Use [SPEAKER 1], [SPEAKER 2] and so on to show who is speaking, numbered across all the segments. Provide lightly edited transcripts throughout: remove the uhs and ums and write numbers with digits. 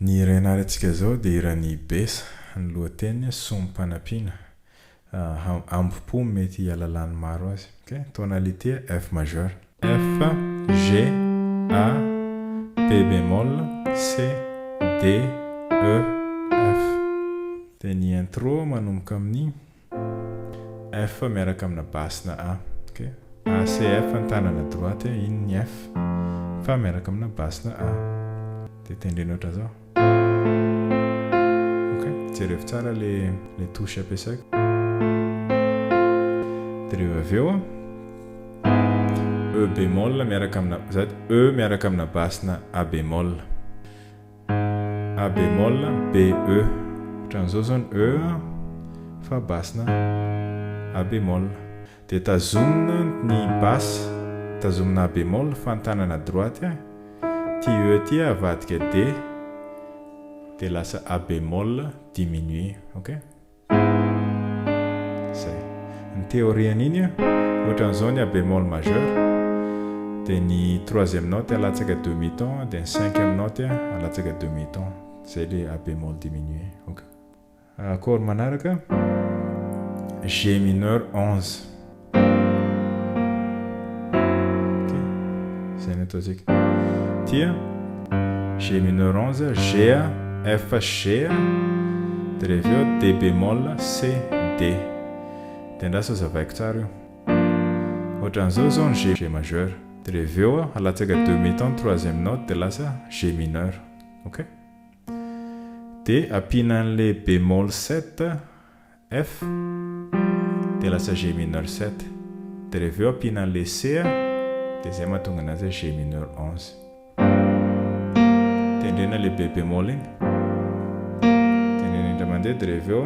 [SPEAKER 1] Ny hira ianarantsika zao dia hiran'ny besa, ny lohateny sompanampiana. Ampopo mety hialalany maro azy. Okay? Tonalité F majeur. F, G, A, B bémol, C, D, E, F. Dia ny intro manomboka amin'ny F miaraka amina basina A. Okay? A, C, F ny tanana droite, iny ny F fa miaraka amina basina A. Dia tendrena ohatra zao. Okay? Jereo tsara le touche ampiasaiko. Dia rehefa avy eo E bémol miaraka amina E miaraka amina basina A bémol. A bémol, B, E. Ohatran'izao zao ny E fa basina A bémol. Dia tazomina ny basse, tazomina A bémol fa ny tanana droite, ty E ty avadika D, dia lasa A bémol diminué. Okay? Zay. Ny théorian'iny ohatran'izao ny A bémol majeur, dia ny troisième note alatsaka demi-ton, dia ny cinquième note alatsaka demi-ton. Zay le A bémol diminué. Okay? Accord manaraka G mineur 11. Okay? Zay ny ataontsika. Tia G mineur 11, G, F, G, dia rehefa eo D bémol, C, D. Dia andraso zavaiko tsara io. Ohatran'izao zao ny G majeur. Dia rehefa eo alatsaka demi-ton troisième note dia lasa G mineur. Okay? Dia ampiana an'le bémol 7 F dia lasa G mineur 7. Dia rehefa eo ampiana an'le C dia zay mahatonga anazy G mineur 11. Tendrena le B bémol iny. Tendrena indray mandeha dia rehefa eo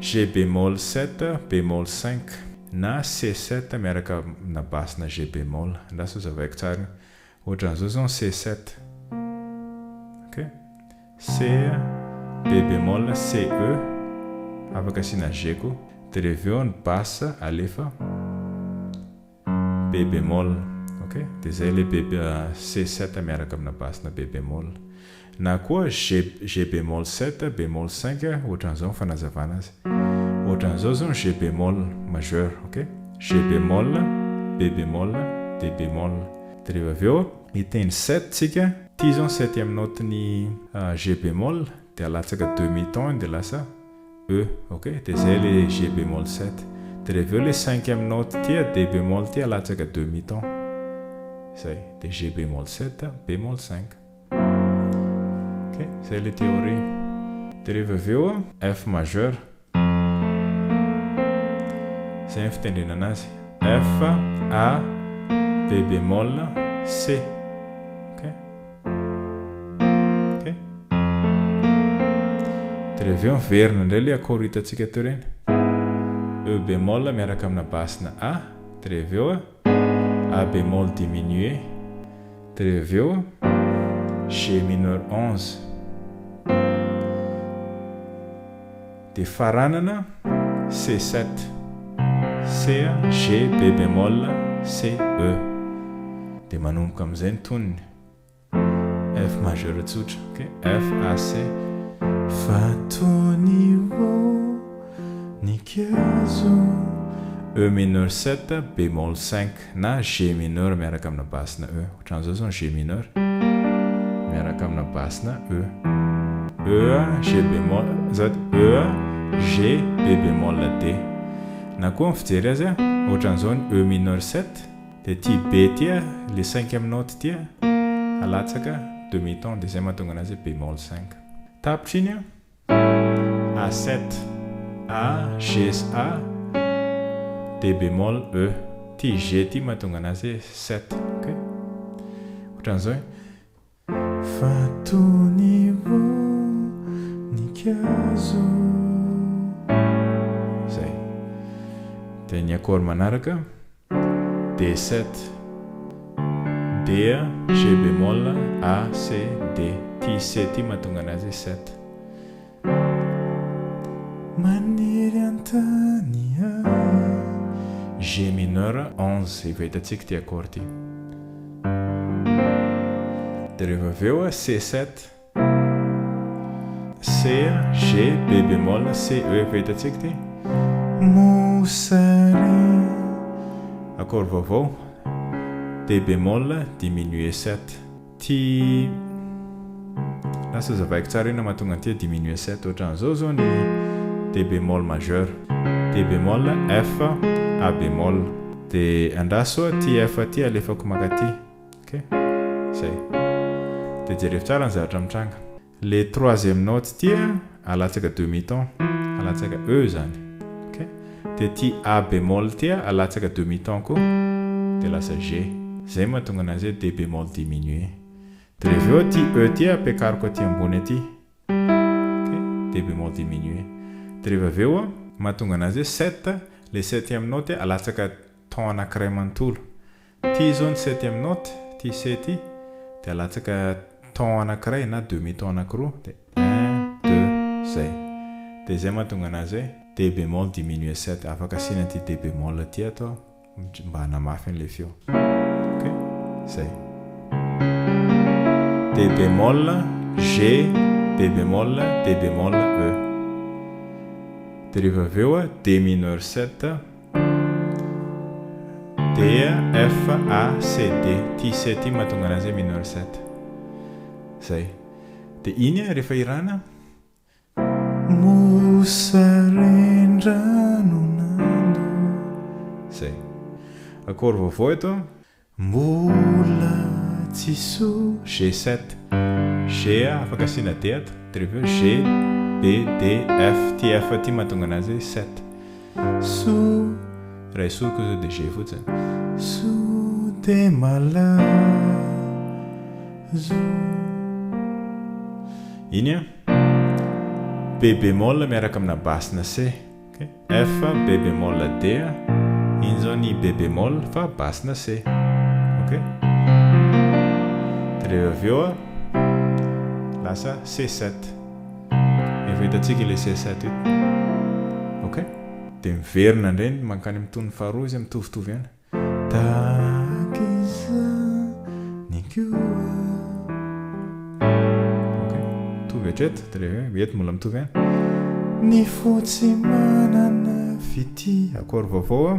[SPEAKER 1] G bémol 7 bémol 5 na C7 miaraka amina basina G bémol. Andraso zavaiko tsara. Ohatran'izao zao C7. Okay? C, B bémol, C, E. Afaka asiana G koa. Dia rehefa eo ny basse alefa B bémol. Okay? Dia zay le C7 miaraka amina basina B bémol. Na koa G bémol 7, bémol 5, ohatran'izao fanazavana azy. Ohatran'izao zao G bémol majeur. Okay? G bémol, B bémol, D bémol. Dia rehefa avy eo hiteny 7 tsika. Ty zao 7e note ny G bémol dia alatsaka demi-ton dia lasa E. Okay? Dia zay le G bémol 7. Dia rehefa eo le 5e note ty D bémol ty alatsaka demi-ton. Zay. Dia G bémol 7, bémol 5. Okay? Zay le théorie. Dia rehefa avy eo F majeur. Zay ny fitendrena anazy. F, A, B bémol, C. Rehefa eo miverina indray le accord hitantsika teo ireny. E bémol miaraka amina basina A. Dia rehefa eo A bémol diminué. Dia rehefa eo G mineur 11. Dia faranana C7. C, G, B bémol, C, E. Dia manomboka amin'izay ny toniny. F majeur tsotra. Okay? F, A, C. Fatonivo Nikazo. E mineur 7 bémol 5 na G mineur miaraka amina basina E. Ohatran'izao zao G mineur miaraka amina basina E. E, G bémol, E, G, B bémol, D. Na koa mifijery azy ohatran'izao ny E mineur 7 dia ty B ty le 5e note ty alatsaka demi-ton dia zay mahatonga anazy bémol 5. Tapitra iny A7, A, G, A, D bémol, E. Ty G ty mahatonga anazy 7. Okay? Ohatran'izao Fatonivo Nikazo. Zay. Dia ny accord manaraka D7, D, G bémol, A, C, D. Ty C ty mahatonga anazy 7. Maniry antania G mineur 11. Efa hitantsika ty accord ty. dia rehefa avy eo C7 C G B bémol C E efa hitantsika ty mosary accord vaovao D bémol diminué 7 ty lasa zavaiko tsara ina mahatonga an'ity diminué 7 ohatran'izao zao ny D bémol majeur D bémol F A bémol dia andraso ty F ty alefako maka ty ok zay dia jereo tsara ny zavatra mitranga le troisième note ty alatsaka demi-ton alatsaka E zany ok dia ty A bémol ty alatsaka demi-ton koa dia lasa G zay mahatonga anazy D bémol diminué dia rehefa eo ty E ty ampiakariko aty ambony aty ok D bémol diminué dia rehefa avy eo mahatonga anazy 7 le 7e note alatsaka ton anankiray manontolo ty zao ny 7e note ty C ty dia alatsaka ton anankiray na demi-ton anankiroa dia 1 2 zay dia zay mahatonga anazy D bémol diminué 7 afaka asina ty D bémol ty atao mba hanamafy an'le feo ok zay D bémol G D bémol D bémol E dia rehefa avy eo D mineur 7 D F A C D ty C ty mahatonga anazy mineur 7 zay dia iny rehefa irana mosarendranomando zay accord vaovao eto mbola tsiso G7 G afaka asina D ato dia rehefa G B D F ty F ty mahatonga anazy 7 so ray soroko zao dia G fotsiny so de malazo iny B bémol miaraka amina basina C okay. F B bémol D iny zao ny B bémol fa basina C ok dia rehefa avy eo lasa C7 efa hitantsika le C7 ito ok dia miverina indray mankany mitony faharoa izy mitovitovy ihany takiza ny koa ok mitovy hatreto dia rehefa mety mbola mitovy ihany ny fotsy manana fity accord vaovao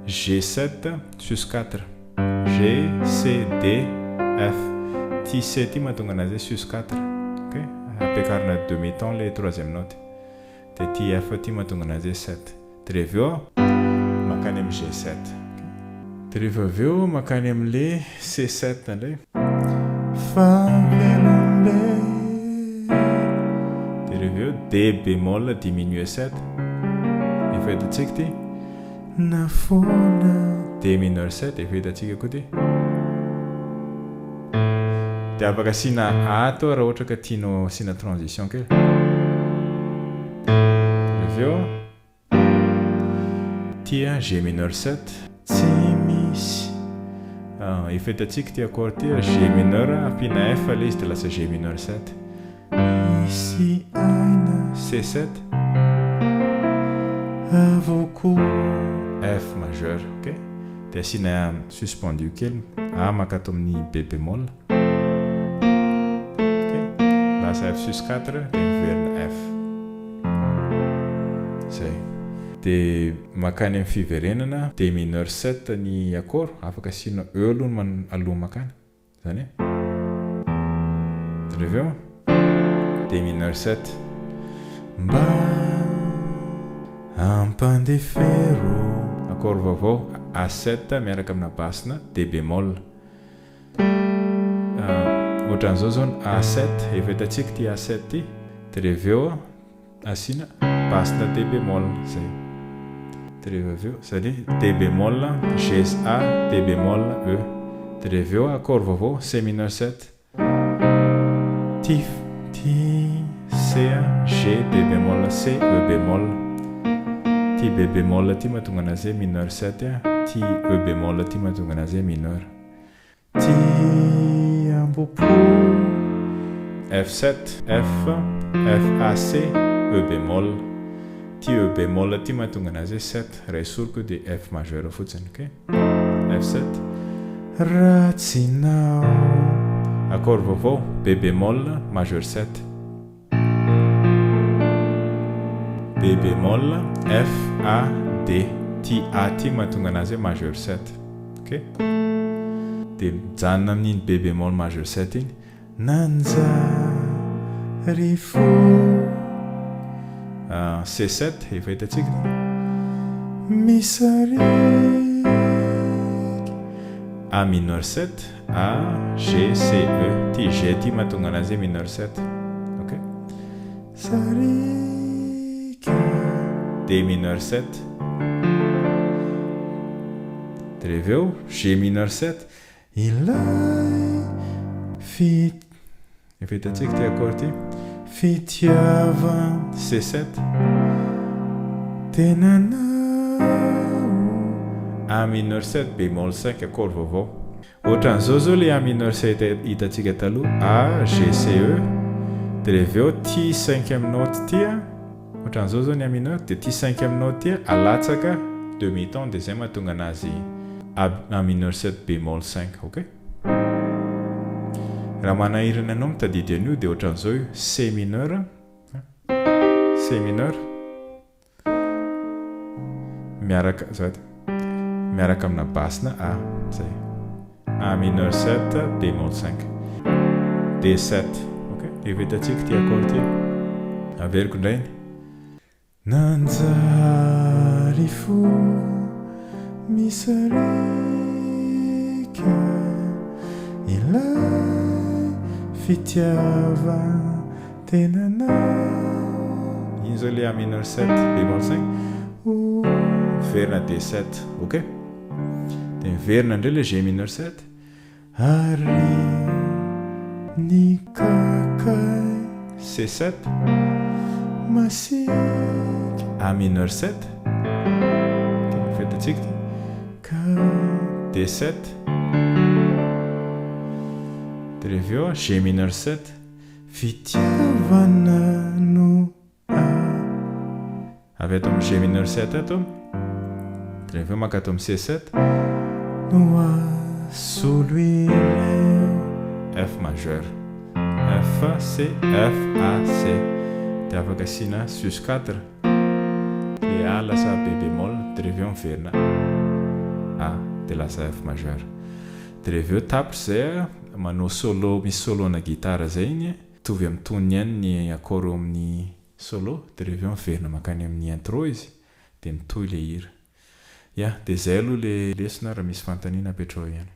[SPEAKER 1] G7 sus 4 G C D F ty C ty mahatonga anazy sus 4 ok ampiakarina demi-ton le troisième note dia ty F ty mahatonga anazy 7 dia rehefa eo makany amin'ny G7 dia rehefa avy eo makany amin'le C7 indray favelombe dia rehefa eo D bémol diminué 7 efa hitantsika ty nafona D mineur 7 efa hitantsika koa ty dia afaka asina A atao raha ohatra ka tianao asina transition kely rehefa eo tia G mineur 7 tsy misy efa hitantsika ty accord ty G mineur ampina F le izy dia lasa G mineur 7 misy aina C7 avoko F majeur ok dia asina suspendu kely A makato amin'ny B bémol ok lasa F sus 4 dia miverina F zay dia makany amin'ny fiverenana D mineur 7 ny accord afaka asina E aloha aloha makany zany dia rehefa eo D mineur 7 mba ampandefero accord vaovao A7 miaraka amina basina D bémol ohatran'izao zao ny A7 efa hitantsika ty A7 ty dia rehefa eo asina basina D bémol zay dia rehefa avy eo zany D bémol G A D bémol E dia rehefa eo accord vaovao C mineur 7 ty C G B bémol C E bémol ty B bémol ty mahatonga anazy mineur 7 ty E bémol ty mahatonga anazy mineur ty ambopo F7 F F A C E bémol ty E bémol ty mahatonga anazy 7 ray soroko dia F majeur fotsiny ok F7 ratsinao accord vaovao B bémol majeur 7 B bémol F A D T A ty mahatonga anazy hoe majeur 7 ok dia mijanona amin'iny B bémol majeur 7 iny nanjary fo C7 efa hitantsika misariky A mineur 7 A G C E ty G ty mahatonga anazy mineur 7 ok sarika D mineur 7 dia reveo G mineur 7 ilay efa hitantsika ty accord ty fitiavan C7 tenanao A mineur 7 bémol 5 accord vaovao ohatran'izao zao le A mineur 7 hitantsika taloha A G C E dia reveo ty 5e note ty ohatran'izao zao ny A mineur dia ty 5e note ty alatsaka demi-ton dia zay mahatonga anazy A mineur 7 bémol 5 ok raha manahirana anao mitadidy an'io dia ohatran'izao io C mineur miaraka amina basina A zay A mineur 7 bémol 5 D7 ok efa hitantsika ty accord ty averiko indrainy nanjary fo misarika ilay fitiavan tenanao iny zao le A mineur 7 bémol 5 verina D7 ok dia miverina indray le G mineur 7 ary ny kakay C7 masiky A mineur 7 fetatsika ty ka D7 dia reveo G mineur 7 fitiavana no avy ato amin'ny G mineur 7 ato dia reveo maka ato amin'ny C7 no asolo ireo F majeur F C F A C dia afaka asiana sus 4 le A lasa B bémol dia reveo miverina A dia lasa F majeur dia reveo tapitra zay manao solo misy solona gitara zay igny tovy amin'ny tony ihany ny accord amin'ny solo dia reveo miverina makany amin'ny intro izy dia mitohy le hira dia zay aloha le lesona raha misy fantaniana apetrao ihany